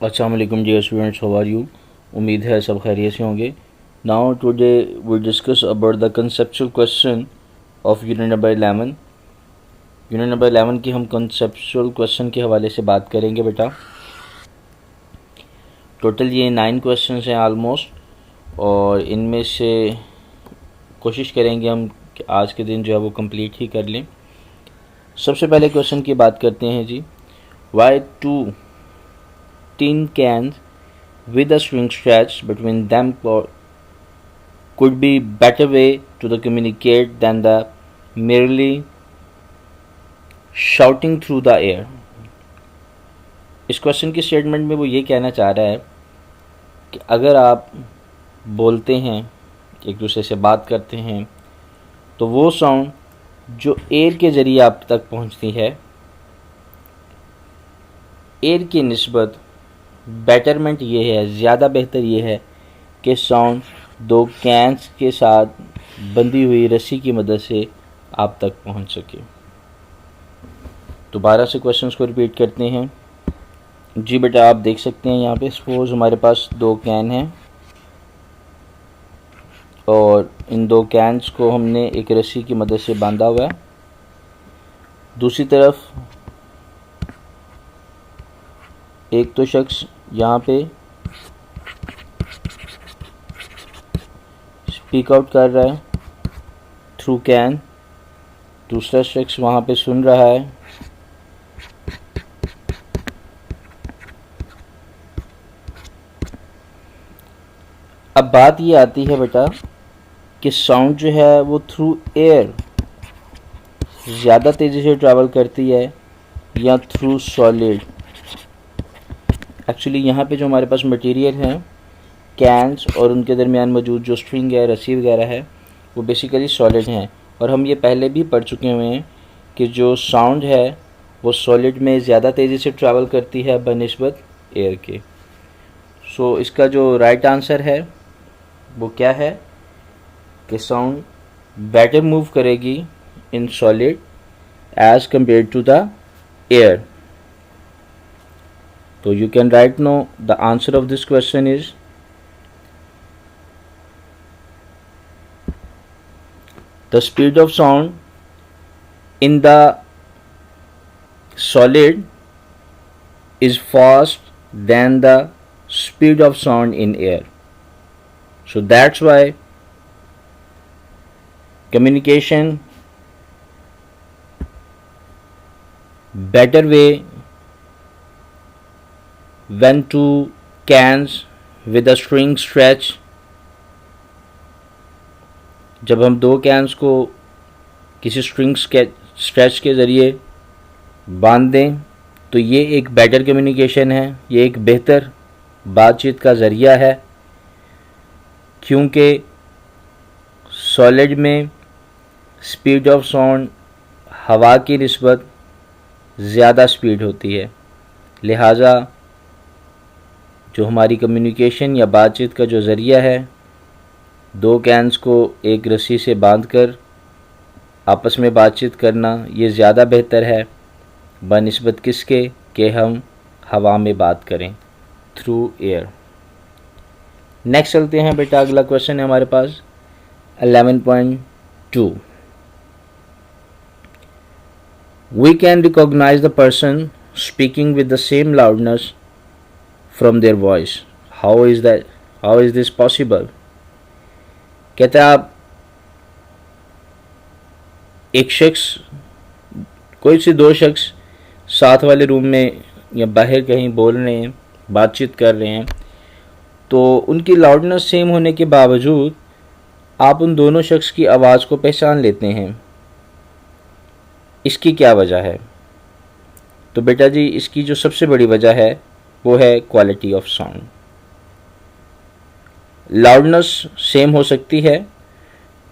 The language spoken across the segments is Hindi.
अस्सलाम वालेकुम dear students, how are you. उम्मीद है सब खैरियत से होंगे। Now today we discuss about the conceptual question of unit number 11। Unit number 11 की हम कंसेप्चुअल क्वेश्चन के हवाले से बात करेंगे बेटा। टोटल ये 9 क्वेश्चन हैं आलमोस्ट, और इनमें से कोशिश करेंगे हम कि आज के दिन जो है वो कंप्लीट ही कर लें। सबसे पहले क्वेश्चन की बात करते हैं जी। Why two tin cans with a string stretched between them could be better way to the communicate than the merely shouting through the air। इस क्वेश्चन की स्टेटमेंट में वो ये कहना चाह रहा है कि अगर आप बोलते हैं, एक दूसरे से बात करते हैं, तो वो साउंड जो एयर के ज़रिए आप तक पहुंचती है, एयर की निस्बत बेटरमेंट ये है, ज़्यादा बेहतर ये है कि साउंड दो कैंस के साथ बंधी हुई रस्सी की मदद से आप तक पहुंच सके। दोबारा से क्वेश्चंस को रिपीट करते हैं जी बेटा। आप देख सकते हैं यहाँ पे सपोज हमारे पास दो कैन हैं और इन दो कैंस को हमने एक रस्सी की मदद से बांधा हुआ है। दूसरी तरफ एक तो शख्स यहाँ पे स्पीक आउट कर रहा है थ्रू कैन, दूसरा शख्स वहाँ पे सुन रहा है। अब बात ये आती है बेटा कि साउंड जो है वो थ्रू एयर ज़्यादा तेज़ी से ट्रैवल करती है या थ्रू सॉलिड। एक्चुअली यहाँ पे जो हमारे पास मटेरियल है, कैन्स और उनके दरमियान मौजूद जो स्ट्रिंग है, रस्सी वगैरह है, वो बेसिकली सॉलिड हैं। और हम ये पहले भी पढ़ चुके हुए हैं कि जो साउंड है वो सॉलिड में ज़्यादा तेज़ी से ट्रैवल करती है बनिस्बत एयर के। सो इसका जो राइट आंसर है वो क्या है कि साउंड बेटर मूव करेगी in solid as compare to the air. So you can write now the answer of this question is the speed of sound in the solid is fast than the speed of sound in air. So that's why communication better way when two cans with a string stretch, जब हम दो कैंस को किसी स्ट्रिंग स्ट्रेच के ज़रिए बांध दें तो ये एक बेटर कम्युनिकेशन है, ये एक बेहतर बातचीत का ज़रिया है, क्योंकि सॉलिड में स्पीड ऑफ साउंड हवा की निस्बत ज़्यादा स्पीड होती है। लिहाजा जो हमारी कम्युनिकेशन या बातचीत का जो ज़रिया है, दो कैंस को एक रस्सी से बांधकर आपस में बातचीत करना, ये ज़्यादा बेहतर है बनिस्बत किसके कि हम हवा में बात करें थ्रू एयर। नेक्स्ट चलते हैं बेटा। अगला क्वेश्चन है हमारे पास 11.2। We can recognise the person speaking with the same loudness from their voice. How is this possible? कहते हैं आप एक शख्स, कोई से दो शख्स साथ वाले रूम में या बाहर कहीं बोल रहे हैं, बातचीत कर रहे हैं, तो उनकी लाउडनेस सेम होने के बावजूद आप उन दोनों शख्स की आवाज़ को पहचान लेते हैं। इसकी क्या वजह है? तो बेटा जी, इसकी जो सबसे बड़ी वजह है वो है quality of sound. Loudness same हो सकती है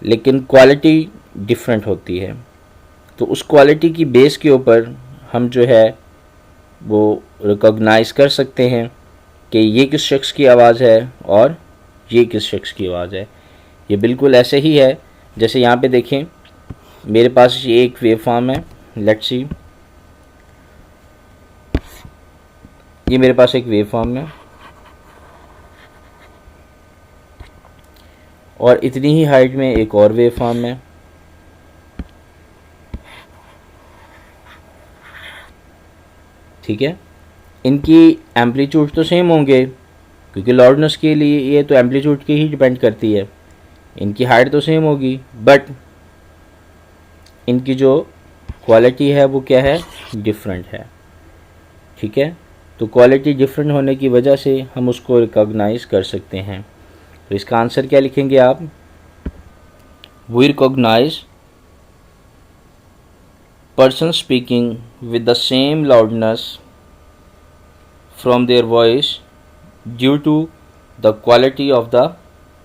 लेकिन क्वालिटी डिफरेंट होती है, तो उस क्वालिटी की बेस के ऊपर हम जो है वो रिकॉग्नाइज़ कर सकते हैं कि ये किस शख्स की आवाज़ है और ये किस शख्स की आवाज़ है। ये बिल्कुल ऐसे ही है जैसे यहाँ पे देखें, मेरे पास ये एक वेव फॉर्म है, लेट्स सी। ये मेरे पास एक वेव फॉर्म है और इतनी ही हाइट में एक और वेव फॉर्म है। ठीक है, इनकी एम्पलीट्यूड तो सेम होंगे क्योंकि लाउडनेस के लिए ये तो एम्पलीट्यूड की ही डिपेंड करती है। इनकी हाइट तो सेम होगी बट इनकी जो क्वालिटी है वो क्या है, डिफरेंट है। ठीक है, तो क्वालिटी डिफरेंट होने की वजह से हम उसको रिकॉग्नाइज कर सकते हैं। तो इसका आंसर क्या लिखेंगे आप, we recognise person speaking with the same loudness from their voice due to the quality of the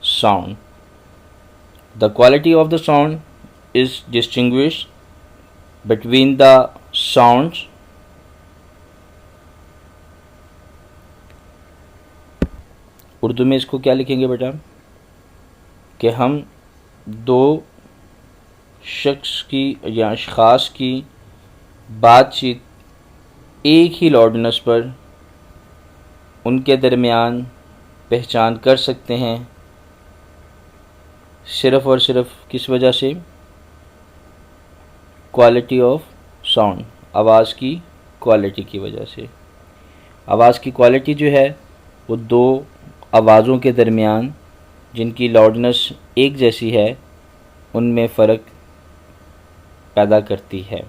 sound. The quality of the sound is distinguish between the sounds Urdu में इसको क्या लिखेंगे बेटा कि हम दो शख्स की या अशख़ास की बातचीत एक ही लाउडनेस पर उनके दरमियान पहचान कर सकते हैं सिर्फ़ और सिर्फ किस वजह से, क्वालिटी ऑफ साउंड, आवाज़ की क्वालिटी की वजह से। आवाज़ की क्वालिटी जो है वो दो आवाज़ों के दरमियान जिनकी लाउडनेस एक जैसी है उनमें फ़र्क पैदा करती है।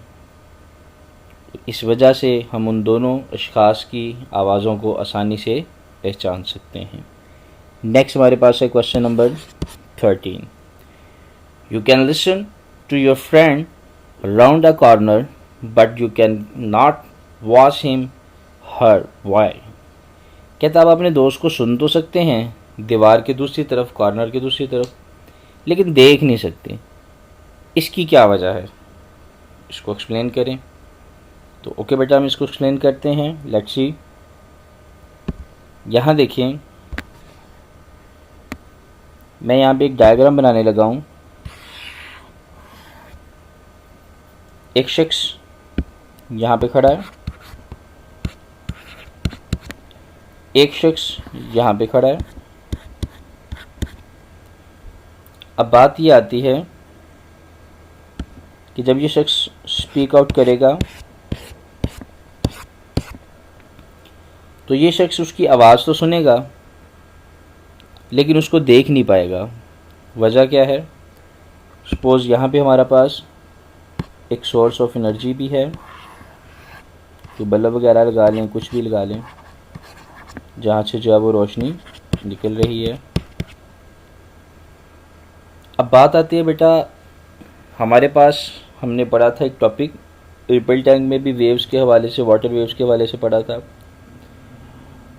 इस वजह से हम उन दोनों अशख़ास की आवाज़ों को आसानी से पहचान सकते हैं। नेक्स्ट हमारे पास है question number 13। You can listen to your friend round a corner but you can not watch him her why. कहता आप अपने दोस्त को सुन तो सकते हैं दीवार के दूसरी तरफ, कॉर्नर के दूसरी तरफ, लेकिन देख नहीं सकते। इसकी क्या वजह है, इसको एक्सप्लेन करें। तो ओके बेटा, हम इसको एक्सप्लेन करते हैं। Let's see. यहाँ देखिए, मैं यहाँ पे एक डायग्राम बनाने लगा हूँ। एक शख्स यहाँ पे खड़ा है, एक शख्स यहाँ पे खड़ा है। अब बात ये आती है कि जब ये शख्स स्पीक आउट करेगा तो ये शख्स उसकी आवाज़ तो सुनेगा लेकिन उसको देख नहीं पाएगा। वजह क्या है, सपोज़ यहाँ पे हमारा पास एक सोर्स ऑफ एनर्जी भी है, तो बल्ब वगैरह लगा लें, कुछ भी लगा लें, जहाँ से जो है वो रोशनी निकल रही है। अब बात आती है बेटा, हमारे पास हमने पढ़ा था एक टॉपिक, रिपल टैंक में भी वेव्स के हवाले से, वाटर वेव्स के हवाले से पढ़ा था।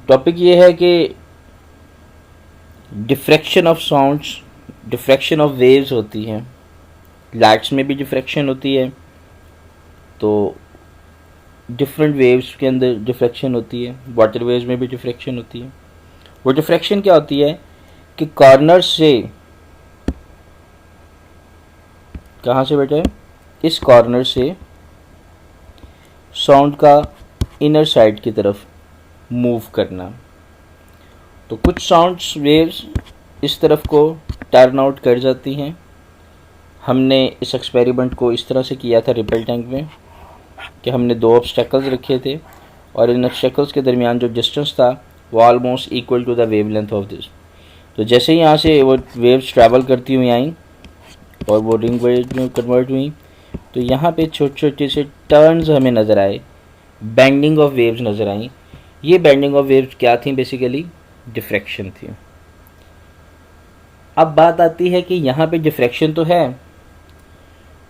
टॉपिक ये है कि diffraction of sounds, diffraction of waves होती हैं। लाइट्स में भी डिफ्रैक्शन होती है, तो डिफरेंट वेव्स के अंदर डिफ्रैक्शन होती है। वाटर वेव्स में भी डिफ्रैक्शन होती है। वो डिफ्रैक्शन क्या होती है कि कॉर्नर से, कहाँ से बेटा, इस कॉर्नर से साउंड का इनर साइड की तरफ मूव करना। तो कुछ साउंड्स वेव्स इस तरफ को टर्न आउट कर जाती हैं। हमने इस एक्सपेरिमेंट को इस तरह से किया था रिपल टैंक में कि हमने दो ऑब्स्टेकल्स रखे थे और इन ऑब्स्टेकल्स के दरमियान जो डिस्टेंस था वो almost equal to the wavelength of this. तो जैसे ही यहाँ से वो वेव्स ट्रैवल करती हुई आई और वो रिंग वेव में कन्वर्ट हुई, तो यहाँ पे छोटे छोटे से टर्न्स हमें नज़र आए, बेंडिंग ऑफ वेव्स नज़र आई। ये बेंडिंग ऑफ वेव्स क्या थी, बेसिकली डिफ्रैक्शन थी। अब बात आती है कि यहाँ पे डिफ्रैक्शन तो है,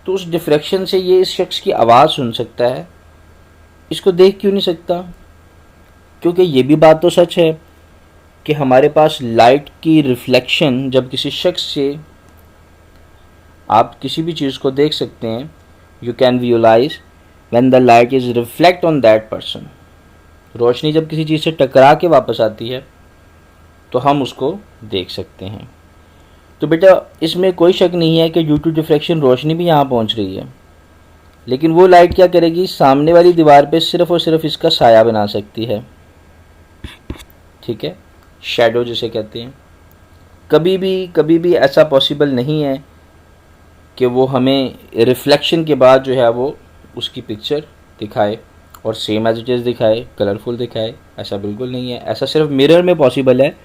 तो उस डिफ्रैक्शन से ये इस शख्स की आवाज़ सुन सकता है, इसको देख क्यों नहीं सकता? क्योंकि ये भी बात तो सच है कि हमारे पास लाइट की रिफ्लेक्शन, जब किसी शख्स से आप किसी भी चीज़ को देख सकते हैं, you can visualise when the light is reflect on that person. रोशनी जब किसी चीज़ से टकरा के वापस आती है तो हम उसको देख सकते हैं। तो बेटा इसमें कोई शक नहीं है कि ड्यू टू डिफ्रैक्शन रोशनी भी यहाँ पहुँच रही है, लेकिन वो लाइट क्या करेगी, सामने वाली दीवार पे सिर्फ़ और सिर्फ इसका साया बना सकती है। ठीक है, शैडो जिसे कहते हैं। कभी भी ऐसा पॉसिबल नहीं है कि वो हमें रिफ्लेक्शन के बाद जो है वो उसकी पिक्चर दिखाए और सेम एज इट इज़ दिखाए, कलरफुल दिखाए, ऐसा बिल्कुल नहीं है। ऐसा सिर्फ मिरर में पॉसिबल है,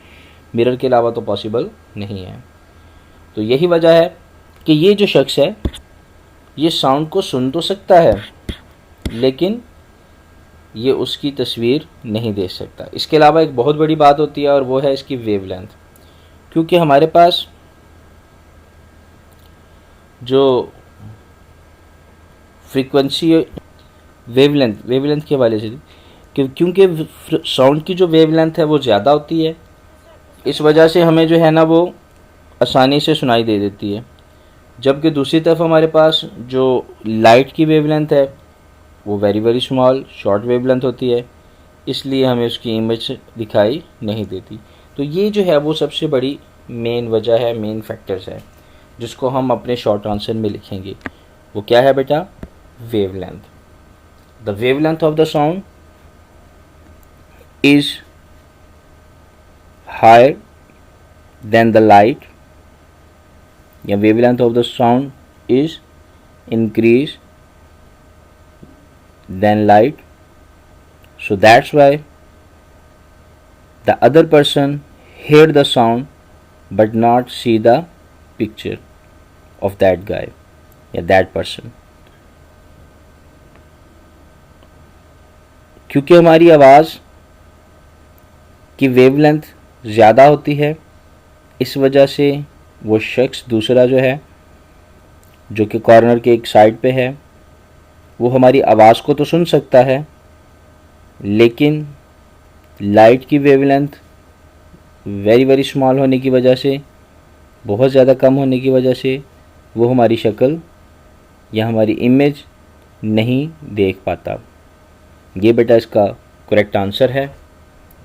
मिरर के अलावा तो पॉसिबल नहीं है। तो यही वजह है कि ये जो शख्स है ये साउंड को सुन तो सकता है लेकिन ये उसकी तस्वीर नहीं देख सकता। इसके अलावा एक बहुत बड़ी बात होती है और वो है इसकी वेवलेंथ। क्योंकि हमारे पास जो फ्रीक्वेंसी वेवलेंथ के हवाले से क्योंकि साउंड की जो वेवलेंथ है वो ज़्यादा होती है, इस वजह से हमें जो है ना वो आसानी से सुनाई दे देती है। जबकि दूसरी तरफ हमारे पास जो लाइट की वेवलेंथ है वो वेरी स्मॉल शॉर्ट वेवलेंथ होती है, इसलिए हमें उसकी इमेज दिखाई नहीं देती। तो ये जो है वो सबसे बड़ी मेन वजह है, मेन फैक्टर्स है जिसको हम अपने शॉर्ट आंसर में लिखेंगे। वो क्या है बेटा? Wavelength. The wavelength of the sound is higher than the light, या wavelength of the sound is increase than light, so that's why the other person hear the sound but not see the picture of that guy या that person। क्योंकि हमारी आवाज़ की वेवलेंथ ज़्यादा होती है, इस वजह से वो शख्स दूसरा जो है जो कि कॉर्नर के एक साइड पे है वो हमारी आवाज़ को तो सुन सकता है लेकिन लाइट की वेवलेंथ वेरी स्मॉल होने की वजह से, बहुत ज़्यादा कम होने की वजह से वो हमारी शक्ल या हमारी इमेज नहीं देख पाता। ये बेटा इसका करेक्ट आंसर है।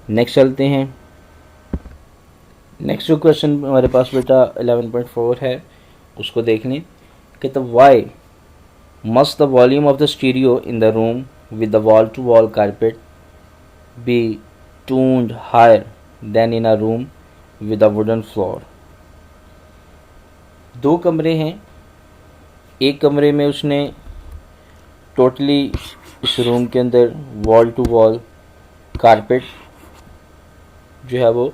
नेक्स्ट चलते हैं। नेक्स्ट जो क्वेश्चन हमारे पास बेटा 11.4 है उसको देख लें कि the why must the volume of the stereo in the room with the wall-to-wall carpet be tuned higher than in a room with a wooden floor। दो कमरे हैं, एक कमरे में उसने टोटली इस रूम के अंदर वॉल टू वॉल कारपेट जो है वो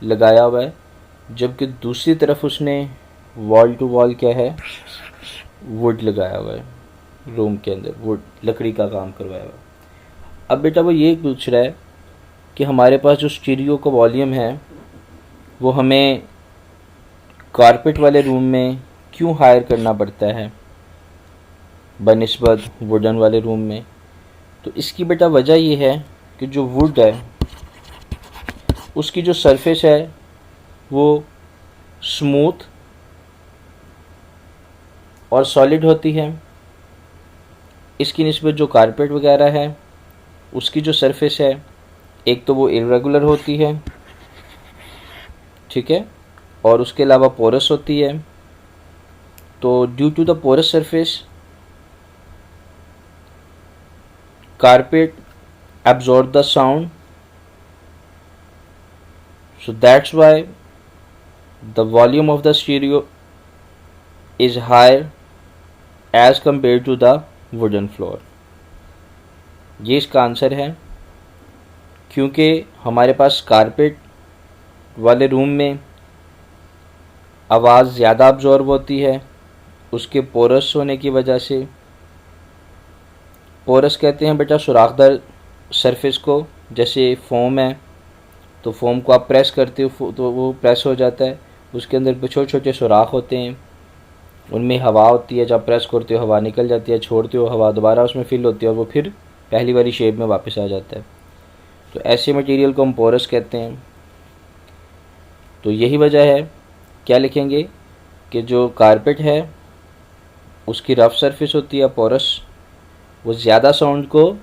लगाया हुआ है, जबकि दूसरी तरफ उसने वॉल टू वॉल क्या है वुड लगाया हुआ है, रूम के अंदर वुड लकड़ी का काम करवाया हुआ है। अब बेटा वो ये पूछ रहा है कि हमारे पास जो स्टीरियो का वॉल्यूम है वो हमें कारपेट वाले रूम में क्यों हायर करना पड़ता है बनिस्बत वुडन वाले रूम में। तो इसकी बेटा वजह ये है कि जो वुड है उसकी जो सरफेस है वो स्मूथ और सॉलिड होती है, इसकी निस्बत जो कारपेट वगैरह है उसकी जो सरफेस है एक तो वो इरेगुलर होती है, ठीक है, और उसके अलावा पोरस होती है। तो due to the porous surface carpet absorb the sound, so that's why the volume of the stereo is higher as compared to the wooden floor। ये इसका आंसर है, क्योंकि हमारे पास कारपेट वाले रूम में आवाज़ ज़्यादा अब्जॉर्ब होती है उसके पोरस होने की वजह से। पोरस कहते हैं बेटा सुराखदार सरफेस को, जैसे फोम है तो फोम को आप प्रेस करते हो तो वो प्रेस हो जाता है, उसके अंदर छोटे छोटे सुराख होते हैं, उनमें हवा होती है, जब प्रेस करते हो हवा निकल जाती है, छोड़ते हो हवा दोबारा उसमें फिल होती है और वो फिर पहली वाली शेप में वापस आ जाता है। तो ऐसे मटेरियल को हम पोरस कहते हैं। तो यही वजह है, क्या लिखेंगे कि जो कारपेट है उसकी रफ सरफेस होती है पोरस, वो ज़्यादा साउंड को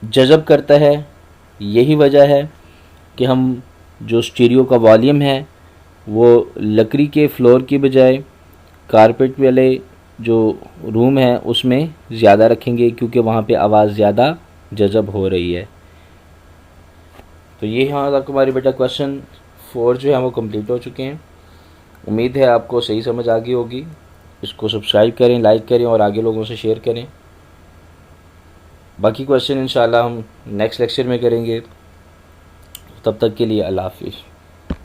जज़ब करता है। यही वजह है कि हम जो स्टीरियो का वॉल्यूम है वो लकड़ी के फ्लोर की बजाय कारपेट वाले जो रूम है उसमें ज़्यादा रखेंगे, क्योंकि वहाँ पे आवाज़ ज़्यादा जज़ब हो रही है। तो ये यहाँ तक हमारे बेटा क्वेश्चन 4 जो है वो कंप्लीट हो चुके हैं। उम्मीद है आपको सही समझ आ गई होगी। इसको सब्सक्राइब करें, लाइक करें और आगे लोगों से शेयर करें। बाकी क्वेश्चन इंशाल्लाह हम नेक्स्ट लेक्चर में करेंगे। तब तक के लिए अल्लाह हाफिज़।